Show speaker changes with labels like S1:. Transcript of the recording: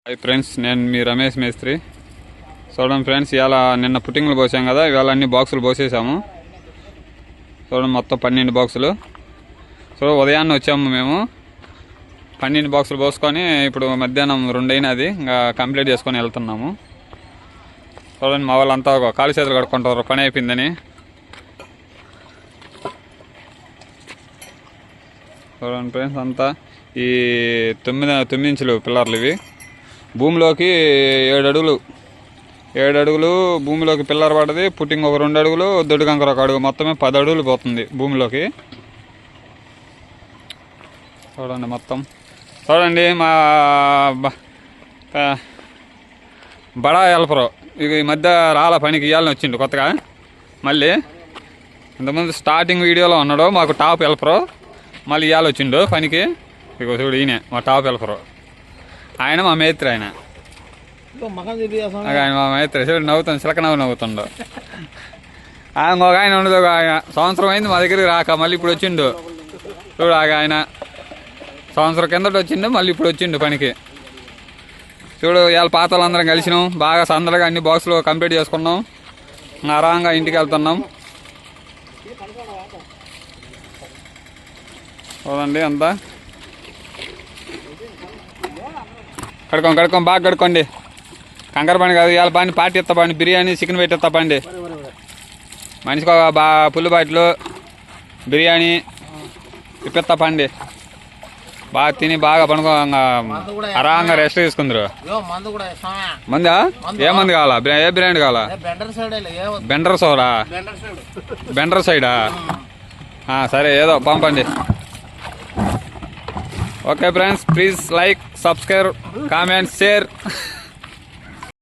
S1: Hi friends, నేను మీ రమేష్ మేస్త్రి. చూడండి ఫ్రెండ్స్, ఇవాళ నిన్న పుట్టింగ్లు పోసాం కదా, ఇవాళ అన్ని బాక్సులు పోసేసాము. చూడండి, మొత్తం 12 బాక్సులు. ఉదయాన్నే వచ్చాము మేము. 12 బాక్సులు పోసుకొని ఇప్పుడు మధ్యాహ్నం 2 అయినది, ఇంకా కంప్లీట్ చేసుకొని వెళ్తున్నాము. చూడండి, మా వాళ్ళంతా కాలు చేతులు కడుక్కుంటారు పని అయిపోయిందని. చూడండి ఫ్రెండ్స్, అంతా ఈ 9 ఇంచులు పిల్లర్లు ఇవి. భూమిలోకి 7 అడుగులు భూమిలోకి పిల్లర్ పడ్డది. పుట్టింగ్ ఒక 2 అడుగులు, దొడ్డు కంకర 1 అడుగు, మొత్తమే 10 అడుగులు పోతుంది భూమిలోకి. చూడండి మొత్తం. చూడండి, మా బడా హెల్పరు ఇక ఈ మధ్య రాళ్ళ పనికి ఇవ్వాలని వచ్చిండు కొత్తగా. మళ్ళీ ఇంతకుముందు స్టార్టింగ్ వీడియోలో ఉన్నాడు మాకు టాప్ హెల్పరు, మళ్ళీ ఇవాళ వచ్చిండు పనికి. ఇక చూడు, ఈయన మా టాప్ హెల్పరు. ఆయన మా మేత్రి. ఆయన మా మేత్రి. చూడు నవ్వుతాను, చిలక నవ్వుతుండు. ఇంకొక ఆయన ఉండదు, ఒక ఆయన సంవత్సరం అయింది మా దగ్గరికి రాక, మళ్ళీ ఇప్పుడు వచ్చిండు. చూడు, ఆయన సంవత్సరం కిందట వచ్చిండు, మళ్ళీ ఇప్పుడు వచ్చిండు పనికి. చూడు, ఇవాళ పాత వాళ్ళందరం కలిసినాం, బాగా సందడిగా అన్ని బాక్సులు కంప్లీట్ చేసుకున్నాం. ఆరాంగా ఇంటికి వెళ్తున్నాం. చూడండి అంతా కడుక్కోండి, బాగా కడుక్కోండి. కంకర పని కాదు, ఇవాళ పని పార్టీ ఇస్తా పండి, బిర్యానీ చికెన్ పెట్టి ఇస్తా పండి. మనిషికి ఒక పుల్లు బాటిలు బిర్యానీ ఇప్పిస్తా పండి. బాగా తిని బాగా పనుకో, ఆరాంగా రెస్ట్ తీసుకుందరు. మందా? ఏ మంది కావాలా? ఏ బ్రాండ్ కావాలా? Bender soda? బెండర్ సైడా? సరే, ఏదో పంపండి. Okay friends, please like, subscribe, comment, share.